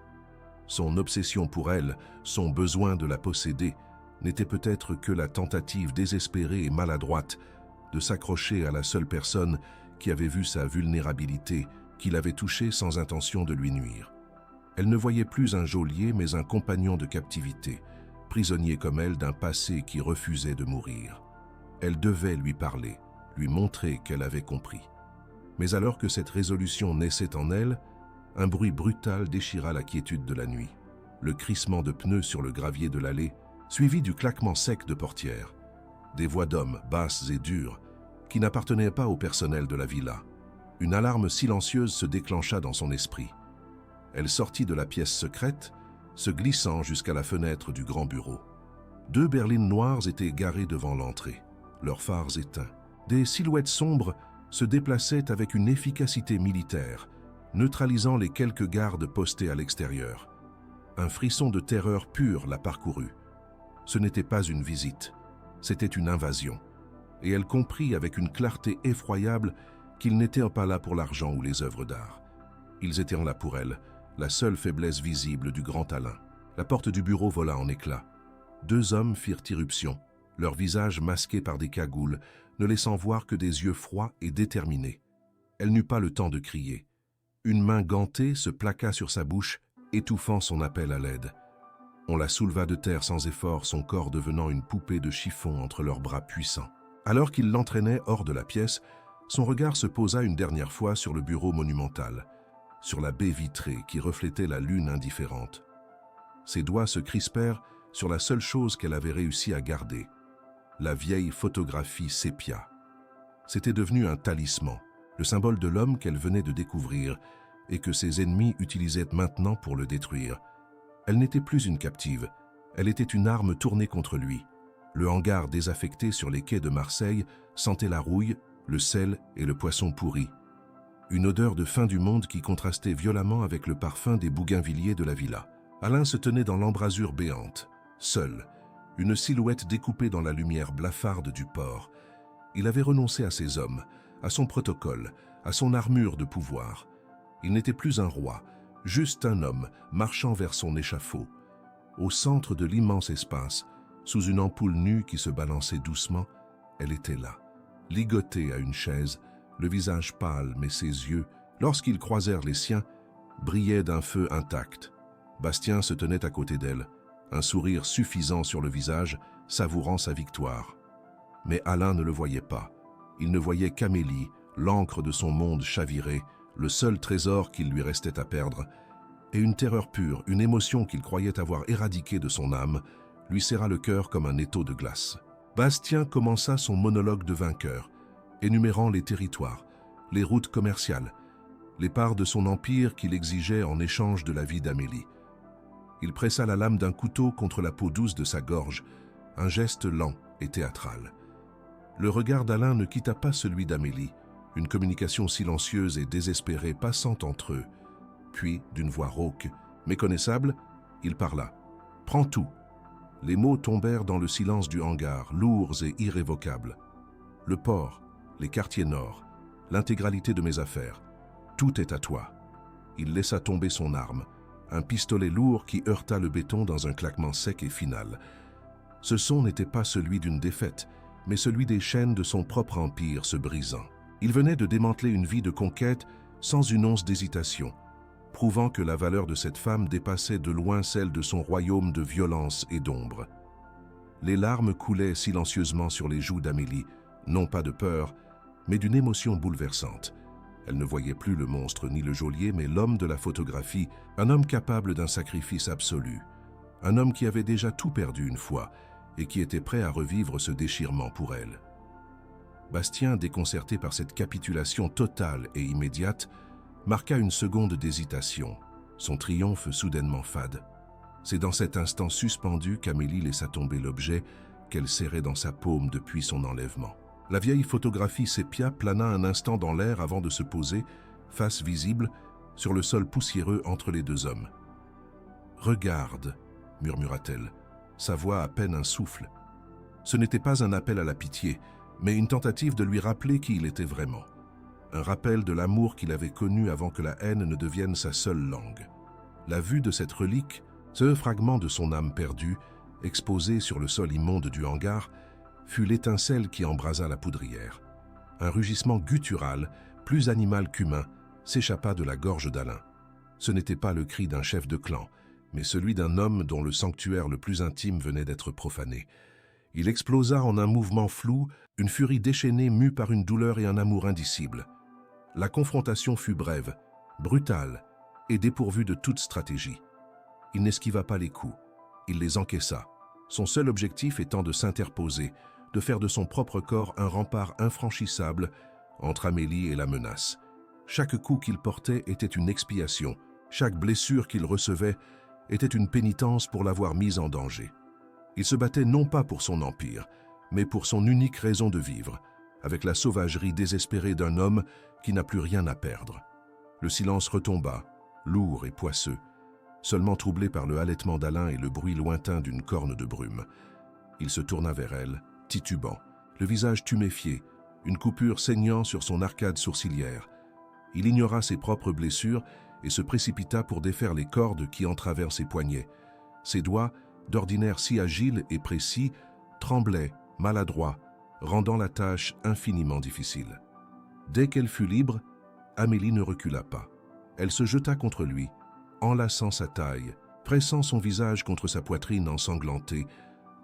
Son obsession pour elle, son besoin de la posséder, n'était peut-être que la tentative désespérée et maladroite de s'accrocher à la seule personne qui avait vu sa vulnérabilité, qui l'avait touchée sans intention de lui nuire. Elle ne voyait plus un geôlier mais un compagnon de captivité, prisonnier comme elle d'un passé qui refusait de mourir. Elle devait lui parler, lui montrer qu'elle avait compris. Mais alors que cette résolution naissait en elle, un bruit brutal déchira la quiétude de la nuit. Le crissement de pneus sur le gravier de l'allée, suivi du claquement sec de portières. Des voix d'hommes, basses et dures, qui n'appartenaient pas au personnel de la villa. Une alarme silencieuse se déclencha dans son esprit. Elle sortit de la pièce secrète, se glissant jusqu'à la fenêtre du grand bureau. 2 berlines noires étaient garées devant l'entrée, leurs phares éteints. Des silhouettes sombres se déplaçaient avec une efficacité militaire, neutralisant les quelques gardes postés à l'extérieur. Un frisson de terreur pure la parcourut. Ce n'était pas une visite, c'était une invasion. Et elle comprit avec une clarté effroyable qu'ils n'étaient pas là pour l'argent ou les œuvres d'art. Ils étaient là pour elle, la seule faiblesse visible du grand Alain. La porte du bureau vola en éclats. 2 hommes firent irruption, leurs visages masqués par des cagoules, ne laissant voir que des yeux froids et déterminés. Elle n'eut pas le temps de crier. Une main gantée se plaqua sur sa bouche, étouffant son appel à l'aide. On la souleva de terre sans effort, son corps devenant une poupée de chiffon entre leurs bras puissants. Alors qu'il l'entraînait hors de la pièce, son regard se posa une dernière fois sur le bureau monumental, sur la baie vitrée qui reflétait la lune indifférente. Ses doigts se crispèrent sur la seule chose qu'elle avait réussi à garder, la vieille photographie sépia. C'était devenu un talisman, le symbole de l'homme qu'elle venait de découvrir et que ses ennemis utilisaient maintenant pour le détruire. Elle n'était plus une captive, elle était une arme tournée contre lui. Le hangar désaffecté sur les quais de Marseille sentait la rouille, le sel et le poisson pourri. Une odeur de fin du monde qui contrastait violemment avec le parfum des bougainvilliers de la villa. Alain se tenait dans l'embrasure béante, seul, une silhouette découpée dans la lumière blafarde du port. Il avait renoncé à ses hommes, à son protocole, à son armure de pouvoir. Il n'était plus un roi, juste un homme marchant vers son échafaud. Au centre de l'immense espace, sous une ampoule nue qui se balançait doucement, elle était là, ligotée à une chaise, le visage pâle, mais ses yeux, lorsqu'ils croisèrent les siens, brillaient d'un feu intact. Bastien se tenait à côté d'elle, un sourire suffisant sur le visage, savourant sa victoire. Mais Alain ne le voyait pas. Il ne voyait qu'Amélie, l'encre de son monde chaviré, le seul trésor qu'il lui restait à perdre, et une terreur pure, une émotion qu'il croyait avoir éradiquée de son âme, lui serra le cœur comme un étau de glace. Bastien commença son monologue de vainqueur, énumérant les territoires, les routes commerciales, les parts de son empire qu'il exigeait en échange de la vie d'Amélie. Il pressa la lame d'un couteau contre la peau douce de sa gorge, un geste lent et théâtral. Le regard d'Alain ne quitta pas celui d'Amélie, une communication silencieuse et désespérée passant entre eux. Puis, d'une voix rauque, méconnaissable, il parla. « Prends tout !» Les mots tombèrent dans le silence du hangar, lourds et irrévocables. Le port, les quartiers nord, l'intégralité de mes affaires, tout est à toi. Il laissa tomber son arme, un pistolet lourd qui heurta le béton dans un claquement sec et final. Ce son n'était pas celui d'une défaite, mais celui des chaînes de son propre empire se brisant. Il venait de démanteler une vie de conquête sans une once d'hésitation, prouvant que la valeur de cette femme dépassait de loin celle de son royaume de violence et d'ombre. Les larmes coulaient silencieusement sur les joues d'Amélie, non pas de peur, mais d'une émotion bouleversante. Elle ne voyait plus le monstre ni le geôlier, mais l'homme de la photographie, un homme capable d'un sacrifice absolu, un homme qui avait déjà tout perdu une fois et qui était prêt à revivre ce déchirement pour elle. Bastien, déconcerté par cette capitulation totale et immédiate, marqua une seconde d'hésitation, son triomphe soudainement fade. C'est dans cet instant suspendu qu'Amélie laissa tomber l'objet qu'elle serrait dans sa paume depuis son enlèvement. La vieille photographie sépia plana un instant dans l'air avant de se poser, face visible, sur le sol poussiéreux entre les deux hommes. « Regarde » murmura-t-elle, sa voix à peine un souffle. Ce n'était pas un appel à la pitié, mais une tentative de lui rappeler qui il était vraiment. Un rappel de l'amour qu'il avait connu avant que la haine ne devienne sa seule langue. La vue de cette relique, ce fragment de son âme perdue, exposé sur le sol immonde du hangar, fut l'étincelle qui embrasa la poudrière. Un rugissement guttural, plus animal qu'humain, s'échappa de la gorge d'Alain. Ce n'était pas le cri d'un chef de clan, mais celui d'un homme dont le sanctuaire le plus intime venait d'être profané. Il explosa en un mouvement flou, une furie déchaînée mue par une douleur et un amour indicibles. La confrontation fut brève, brutale et dépourvue de toute stratégie. Il n'esquiva pas les coups, il les encaissa, son seul objectif étant de s'interposer, de faire de son propre corps un rempart infranchissable entre Amélie et la menace. Chaque coup qu'il portait était une expiation, chaque blessure qu'il recevait était une pénitence pour l'avoir mise en danger. Il se battait non pas pour son empire, mais pour son unique raison de vivre, avec la sauvagerie désespérée d'un homme qui n'a plus rien à perdre. Le silence retomba, lourd et poisseux, seulement troublé par le halètement d'Alain et le bruit lointain d'une corne de brume. Il se tourna vers elle, titubant, le visage tuméfié, une coupure saignant sur son arcade sourcilière. Il ignora ses propres blessures et se précipita pour défaire les cordes qui entravèrent ses poignets. Ses doigts, d'ordinaire si agiles et précis, tremblaient, maladroits, rendant la tâche infiniment difficile. Dès qu'elle fut libre, Amélie ne recula pas. Elle se jeta contre lui, enlaçant sa taille, pressant son visage contre sa poitrine ensanglantée,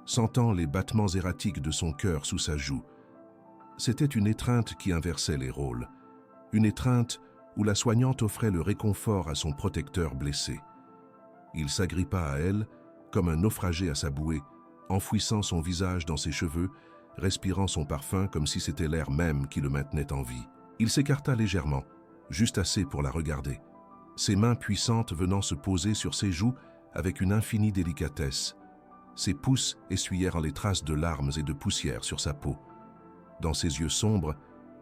sentant les battements erratiques de son cœur sous sa joue. C'était une étreinte qui inversait les rôles, une étreinte où la soignante offrait le réconfort à son protecteur blessé. Il s'agrippa à elle, comme un naufragé à sa bouée, enfouissant son visage dans ses cheveux, respirant son parfum comme si c'était l'air même qui le maintenait en vie. Il s'écarta légèrement, juste assez pour la regarder, ses mains puissantes venant se poser sur ses joues avec une infinie délicatesse. Ses pouces essuyèrent les traces de larmes et de poussière sur sa peau. Dans ses yeux sombres,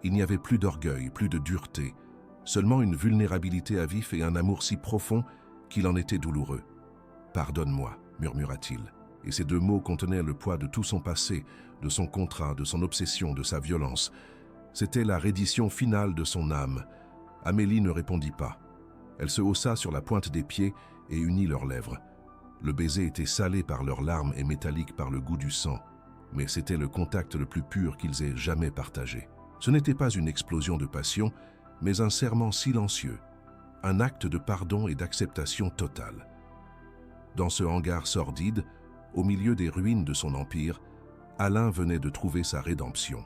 il n'y avait plus d'orgueil, plus de dureté, seulement une vulnérabilité à vif et un amour si profond qu'il en était douloureux. « Pardonne-moi » murmura-t-il, et ces deux mots contenaient le poids de tout son passé, de son contrat, de son obsession, de sa violence. C'était la reddition finale de son âme. Amélie ne répondit pas. Elle se haussa sur la pointe des pieds et unit leurs lèvres. Le baiser était salé par leurs larmes et métallique par le goût du sang, mais c'était le contact le plus pur qu'ils aient jamais partagé. Ce n'était pas une explosion de passion, mais un serment silencieux, un acte de pardon et d'acceptation totale. Dans ce hangar sordide, au milieu des ruines de son empire, Alain venait de trouver sa rédemption.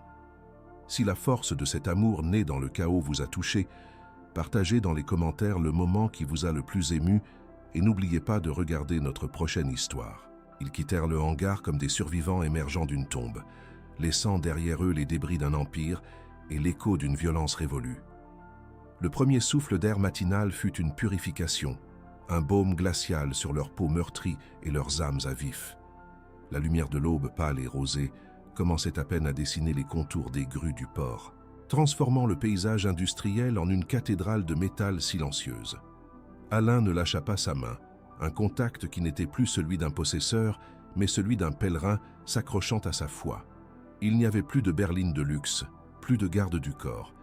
Si la force de cet amour né dans le chaos vous a touché, partagez dans les commentaires le moment qui vous a le plus ému et n'oubliez pas de regarder notre prochaine histoire. Ils quittèrent le hangar comme des survivants émergeant d'une tombe, laissant derrière eux les débris d'un empire et l'écho d'une violence révolue. Le premier souffle d'air matinal fut une purification, un baume glacial sur leurs peaux meurtries et leurs âmes à vif. La lumière de l'aube pâle et rosée commençait à peine à dessiner les contours des grues du port, transformant le paysage industriel en une cathédrale de métal silencieuse. Alain ne lâcha pas sa main, un contact qui n'était plus celui d'un possesseur, mais celui d'un pèlerin s'accrochant à sa foi. Il n'y avait plus de berline de luxe, plus de garde du corps,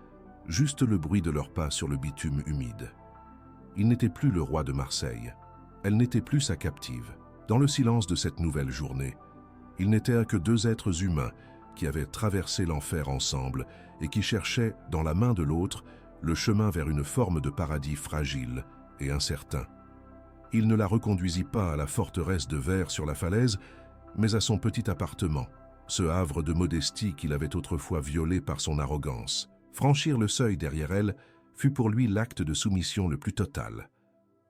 juste le bruit de leurs pas sur le bitume humide. Il n'était plus le roi de Marseille, elle n'était plus sa captive. Dans le silence de cette nouvelle journée, ils n'étaient que deux êtres humains qui avaient traversé l'enfer ensemble et qui cherchaient, dans la main de l'autre, le chemin vers une forme de paradis fragile et incertain. Il ne la reconduisit pas à la forteresse de verre sur la falaise, mais à son petit appartement, ce havre de modestie qu'il avait autrefois violé par son arrogance. Franchir le seuil derrière elle fut pour lui l'acte de soumission le plus total.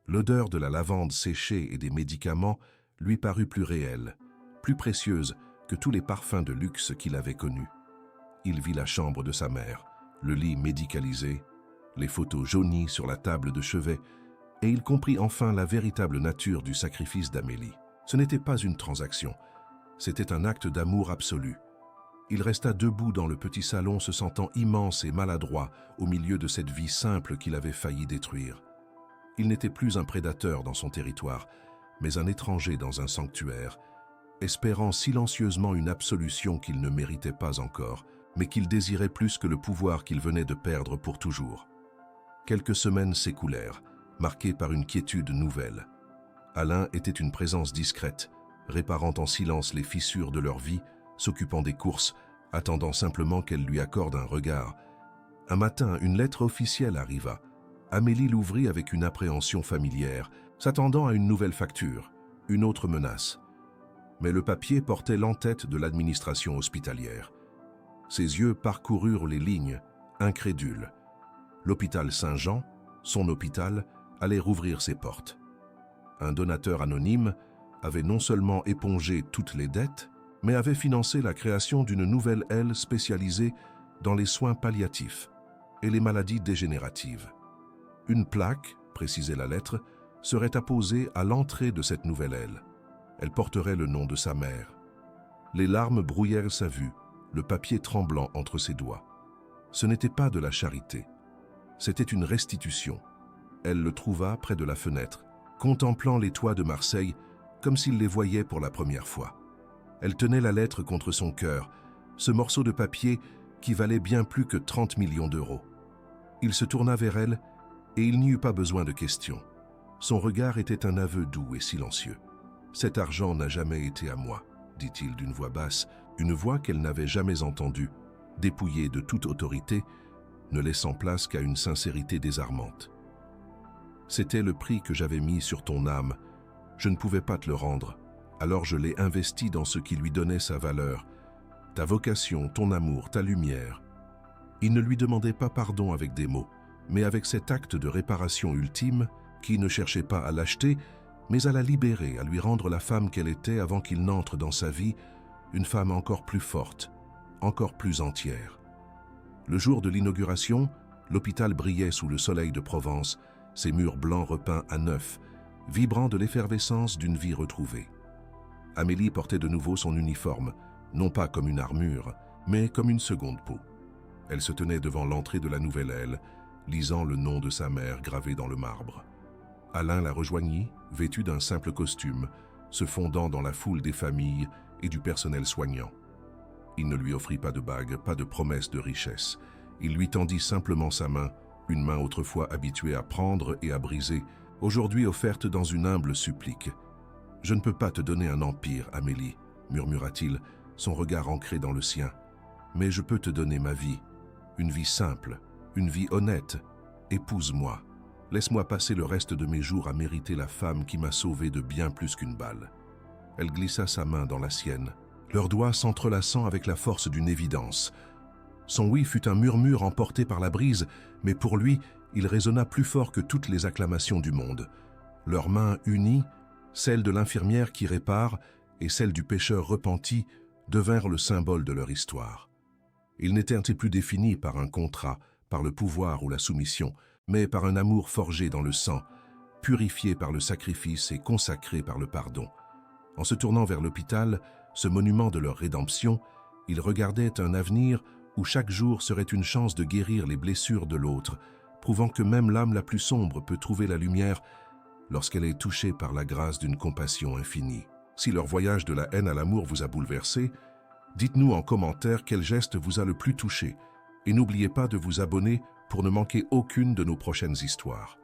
L'odeur de la lavande séchée et des médicaments lui parut plus réelle, plus précieuse que tous les parfums de luxe qu'il avait connus. Il vit la chambre de sa mère, le lit médicalisé, les photos jaunies sur la table de chevet, et il comprit enfin la véritable nature du sacrifice d'Amélie. Ce n'était pas une transaction, c'était un acte d'amour absolu. Il resta debout dans le petit salon, se sentant immense et maladroit au milieu de cette vie simple qu'il avait failli détruire. Il n'était plus un prédateur dans son territoire, mais un étranger dans un sanctuaire, espérant silencieusement une absolution qu'il ne méritait pas encore, mais qu'il désirait plus que le pouvoir qu'il venait de perdre pour toujours. Quelques semaines s'écoulèrent, marquées par une quiétude nouvelle. Alain était une présence discrète, réparant en silence les fissures de leur vie, s'occupant des courses, attendant simplement qu'elle lui accorde un regard. Un matin, une lettre officielle arriva. Amélie l'ouvrit avec une appréhension familière, s'attendant à une nouvelle facture, une autre menace. Mais le papier portait l'entête de l'administration hospitalière. Ses yeux parcoururent les lignes, incrédules. L'hôpital Saint-Jean, son hôpital, allait rouvrir ses portes. Un donateur anonyme avait non seulement épongé toutes les dettes, mais avait financé la création d'une nouvelle aile spécialisée dans les soins palliatifs et les maladies dégénératives. Une plaque, précisait la lettre, serait apposée à l'entrée de cette nouvelle aile. Elle porterait le nom de sa mère. Les larmes brouillèrent sa vue, le papier tremblant entre ses doigts. Ce n'était pas de la charité, c'était une restitution. Elle le trouva près de la fenêtre, contemplant les toits de Marseille comme s'il les voyait pour la première fois. Elle tenait la lettre contre son cœur, ce morceau de papier qui valait bien plus que 30 millions d'euros. Il se tourna vers elle et il n'y eut pas besoin de questions. Son regard était un aveu doux et silencieux. « Cet argent n'a jamais été à moi », dit-il d'une voix basse, une voix qu'elle n'avait jamais entendue, dépouillée de toute autorité, ne laissant place qu'à une sincérité désarmante. « C'était le prix que j'avais mis sur ton âme. Je ne pouvais pas te le rendre. Alors je l'ai investi dans ce qui lui donnait sa valeur, ta vocation, ton amour, ta lumière. » Il ne lui demandait pas pardon avec des mots, mais avec cet acte de réparation ultime qui ne cherchait pas à l'acheter, mais à la libérer, à lui rendre la femme qu'elle était avant qu'il n'entre dans sa vie, une femme encore plus forte, encore plus entière. Le jour de l'inauguration, l'hôpital brillait sous le soleil de Provence, ses murs blancs repeints à neuf, vibrant de l'effervescence d'une vie retrouvée. Amélie portait de nouveau son uniforme, non pas comme une armure, mais comme une seconde peau. Elle se tenait devant l'entrée de la nouvelle aile, lisant le nom de sa mère gravé dans le marbre. Alain la rejoignit, vêtu d'un simple costume, se fondant dans la foule des familles et du personnel soignant. Il ne lui offrit pas de bague, pas de promesse de richesse. Il lui tendit simplement sa main, une main autrefois habituée à prendre et à briser, aujourd'hui offerte dans une humble supplique. « Je ne peux pas te donner un empire, Amélie, » murmura-t-il, son regard ancré dans le sien. « Mais je peux te donner ma vie, une vie simple, une vie honnête. Épouse-moi. Laisse-moi passer le reste de mes jours à mériter la femme qui m'a sauvé de bien plus qu'une balle. » Elle glissa sa main dans la sienne, leurs doigts s'entrelaçant avec la force d'une évidence. Son oui fut un murmure emporté par la brise, mais pour lui, il résonna plus fort que toutes les acclamations du monde. Leurs mains unies, celle de l'infirmière qui répare et celle du pécheur repenti, devinrent le symbole de leur histoire. Ils n'étaient plus définis par un contrat, par le pouvoir ou la soumission, mais par un amour forgé dans le sang, purifié par le sacrifice et consacré par le pardon. En se tournant vers l'hôpital, ce monument de leur rédemption, ils regardaient un avenir où chaque jour serait une chance de guérir les blessures de l'autre, prouvant que même l'âme la plus sombre peut trouver la lumière lorsqu'elle est touchée par la grâce d'une compassion infinie. Si leur voyage de la haine à l'amour vous a bouleversé, dites-nous en commentaire quel geste vous a le plus touché et n'oubliez pas de vous abonner pour ne manquer aucune de nos prochaines histoires.